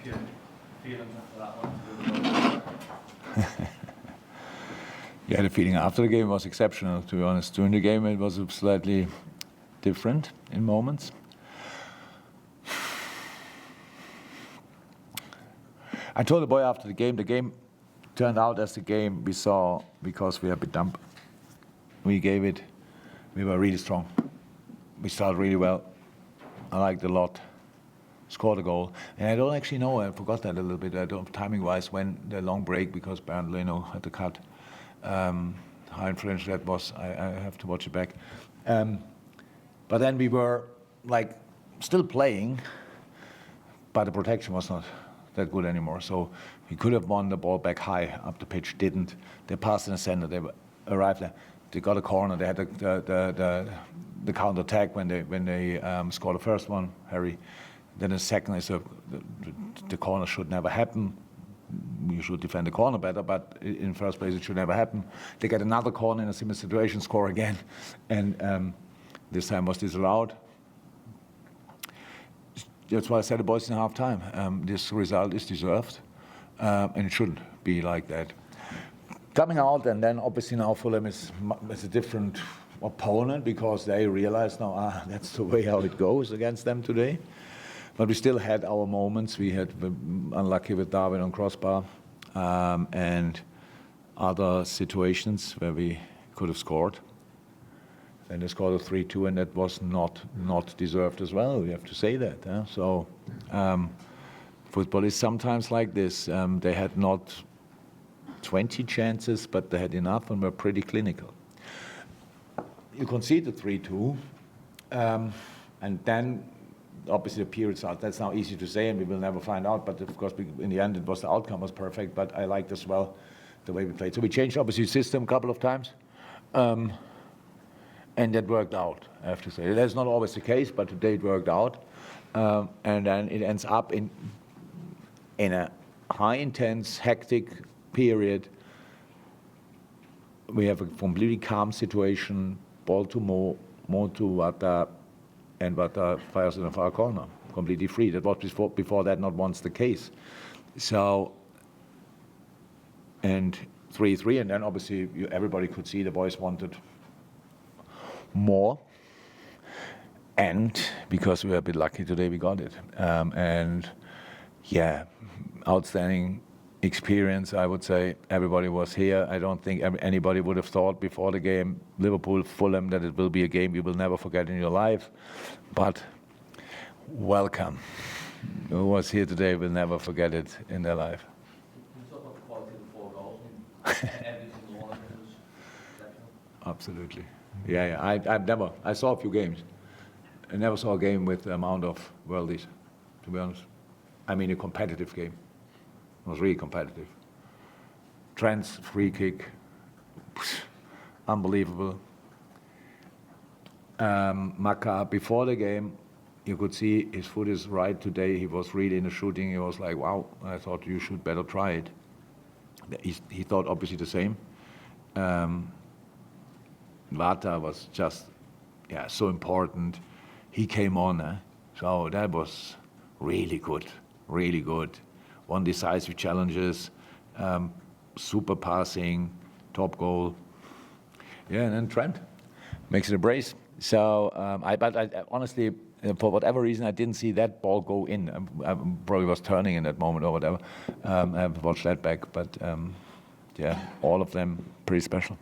your feelings after that one? Yeah, the feeling after the game was exceptional, to be honest. During the game, it was slightly different in moments. I told the boy after the game turned out as the game we saw because we had been dumped. We were really strong. We started really well. I liked it a lot. Scored a goal. And I don't actually know, I forgot that a little bit, timing-wise, when the long break, because Bernd Leno had to cut. How influential that was, I have to watch it back. But then we were like still playing, but the protection was not that good anymore. So we could have won the ball back high up the pitch, didn't. They passed in the center, they arrived there. They got a corner, they had the counter-attack when they scored the first one, Harry. Then the second is the corner should never happen. You should defend the corner better, but in first place it should never happen. They get another corner in a similar situation, score again, and this time was disallowed. That's why I said the boys in half time. This result is deserved, and it shouldn't be like that. Coming out, and then obviously now Fulham is a different opponent because they realize now that's the way how it goes against them today. But we still had our moments. We had unlucky with Darwin on crossbar and other situations where we could have scored. Then they scored a 3-2, and that was not deserved as well. We have to say that. So football is sometimes like this. They had not 20 chances, but they had enough and were pretty clinical. You conceded 3-2, and then obviously the periods out. That's now easy to say, and we will never find out. But of course, in the end, the outcome was perfect. But I liked as well the way we played. So we changed obviously system a couple of times, and that worked out. I have to say that's not always the case, but today it worked out, and then it ends up in a high intense, hectic period. We have a completely calm situation. Ball to Mo to Wata. And Wata fires in a far corner, completely free. That was before that not once the case. So, and 3-3, and then obviously everybody could see the boys wanted more. And because we were a bit lucky today, we got it. And yeah, outstanding experience, I would say. Everybody was here. I don't think anybody would have thought before the game, Liverpool, Fulham, that it will be a game you will never forget in your life. But welcome. Who was here today will never forget it in their life. You talk about the quality of the 4 goals. Every single one of them was exceptional. Absolutely. Yeah. I saw a few games. I never saw a game with the amount of worldies, to be honest. I mean, a competitive game. It was really competitive. Trent's free kick, unbelievable. Maka, before the game, you could see his foot is right today. He was really in the shooting. He was like, wow, I thought you should better try it. He thought obviously the same. Vata was just, so important. He came on, so that was really good, really good. Won decisive challenges, super passing, top goal. Yeah, and then Trent makes it a brace. So, but I honestly, for whatever reason, I didn't see that ball go in. I probably was turning in that moment or whatever. I haven't watched that back, but all of them pretty special.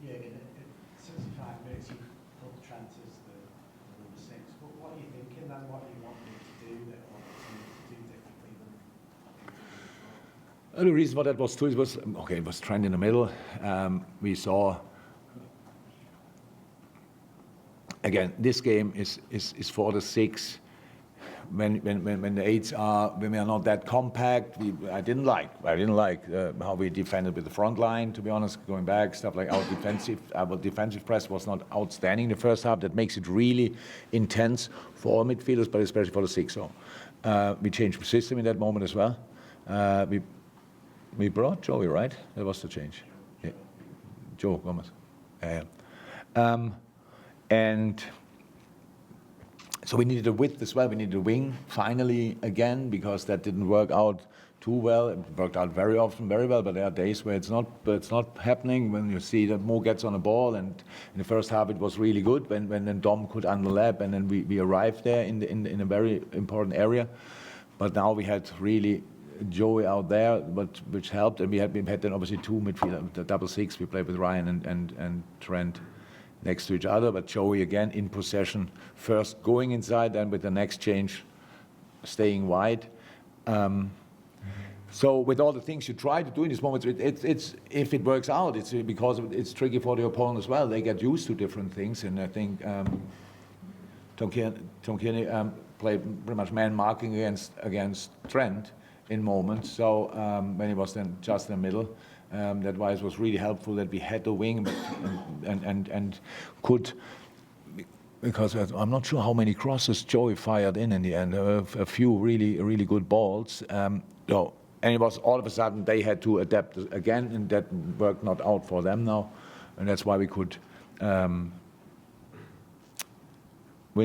Yeah, in 65 minutes, you put Trent as the number 6. But what are you thinking then? What do you want him to do that or to do differently than? The reason for that was too, it was Trent in the middle. We saw, again, this game is for the 6. When the 8s when we are not that compact, I didn't like how we defended with the front line, to be honest, going back, stuff like our defensive press was not outstanding in the first half. That makes it really intense for all midfielders, but especially for the 6. So we changed the system in that moment as well. We brought Joey, right? That was the change. Yeah. Joe Gomez. And So we needed a width as well. We needed a wing finally again, because that didn't work out too well. It worked out very often very well, but there are days where it's not happening. When you see that Mo gets on the ball, and in the first half it was really good when then Dom could underlap, and then we arrived there in a very important area. But now we had really Joey out there, which helped, and we had then obviously two midfielders, the double six. We played with Ryan and Trent next to each other, but Joey again in possession, first going inside, then with the next change staying wide. So with all the things you try to do in this moment, it's if it works out, it's because it's tricky for the opponent as well. They get used to different things, and I think Tom Kearney played pretty much man marking against Trent in moments. So when he was then just in the middle, that why it was really helpful that we had the wing and could. Because I'm not sure how many crosses Joey fired in the end. A few really good balls. And it was all of a sudden they had to adapt again, and that worked not out for them now, and that's why we could win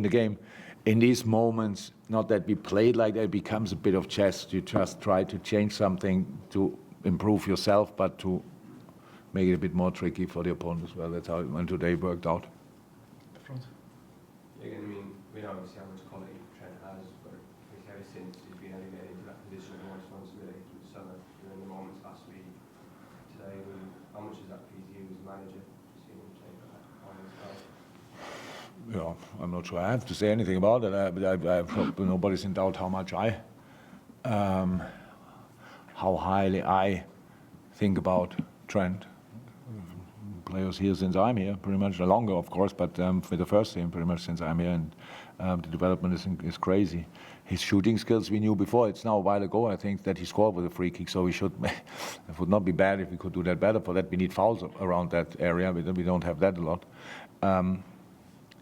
the game. In these moments, not that we played like that, it becomes a bit of chess. You just try to change something to improve yourself, but to make it a bit more tricky for the opponent as well. That's how it went today, worked out. Front. Yeah, I mean, we know obviously how much quality Trent has, but I think ever since he's been elevated into that position of more responsibility through the summer, during the moments last week, today, how much is that for you as manager? Seeing him take that on himself? Yeah, I'm not sure I have to say anything about it. I hope nobody's in doubt how much how highly I think about Trent. Players here since I'm here, pretty much longer, of course, but for the first team, pretty much since I'm here, and the development is crazy. His shooting skills we knew before. It's now a while ago. I think that he scored with a free kick, so we should. It would not be bad if we could do that better. For that, we need fouls around that area. We don't have that a lot.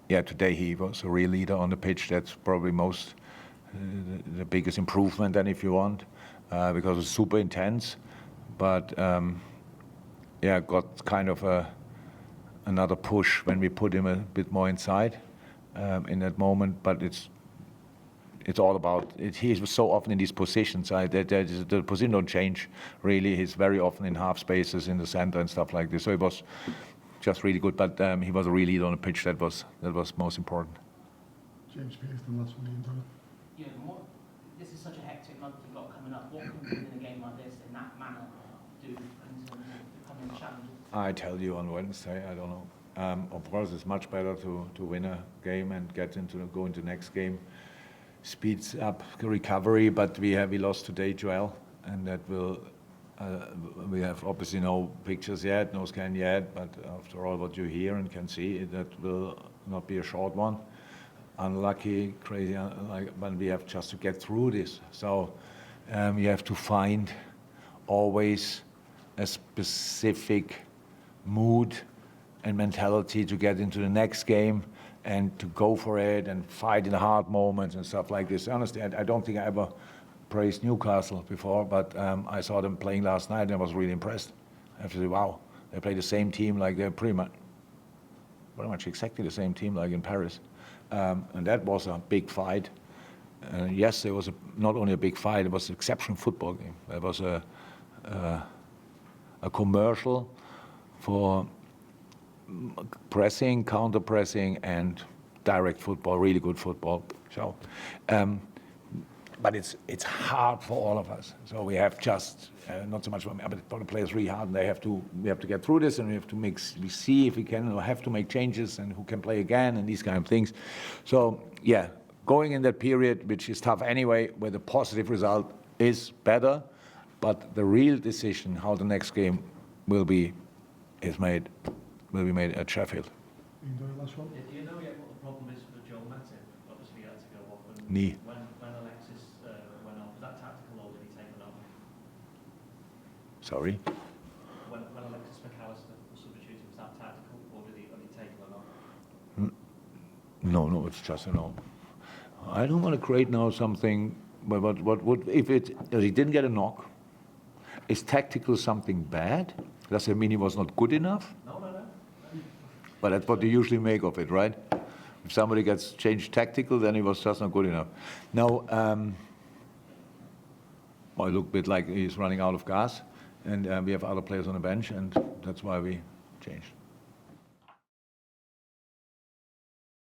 Yeah, today he was a real leader on the pitch. That's probably the biggest improvement, then, if you want, because it's super intense, but. Yeah, got kind of another push when we put him a bit more inside in that moment. But it's all about it. He was so often in these positions. The position don't change really. He's very often in half spaces in the center and stuff like this. So it was just really good. But he was a real leader on the pitch. That was most important. James, please, the last one, Ian. Yeah, this is such a hectic month you've got coming up. What can you do in a game like this in that manner do in terms of becoming challenges? I tell you on Wednesday. I don't know. Of course, it's much better to win a game and go into the next game. Speeds up the recovery, but we lost today, Joel, and that will. We have obviously no pictures yet, no scan yet, but after all what you hear and can see, that will not be a short one. Unlucky, crazy, but we have just to get through this. So you have to find always a specific mood and mentality to get into the next game and to go for it and fight in the hard moments and stuff like this. Honestly, I don't think I ever praised Newcastle before, but I saw them playing last night and I was really impressed. I have to say, wow, they play the same team like they're pretty much exactly the same team like in Paris. And that was a big fight. Yes, it was not only a big fight, it was an exceptional football game. It was a commercial for pressing, counter-pressing, and direct football, really good football. So, but it's hard for all of us. So we have just not so much for me, but for the players really hard. And we have to get through this, and we see if we can or have to make changes and who can play again and these kind of things. So yeah, going in that period, which is tough anyway, where the positive result is better, but the real decision how the next game will be made at Sheffield. Ian, last one. Do you know yet what the problem is for Joel Matip? Obviously, he had to go off. Knee. When Alexis went off, was that tactical or did he take it off? Sorry? When Alexis McAllister was substituting, was that tactical or did he take it off? No, it's just a no. I don't want to create now something, but what if he didn't get a knock? Is tactical something bad? Does it mean he was not good enough? No. But that's what you usually make of it, right? If somebody gets changed tactical, then he was just not good enough. No, well, it looked a bit like he's running out of gas, and we have other players on the bench, and that's why we changed.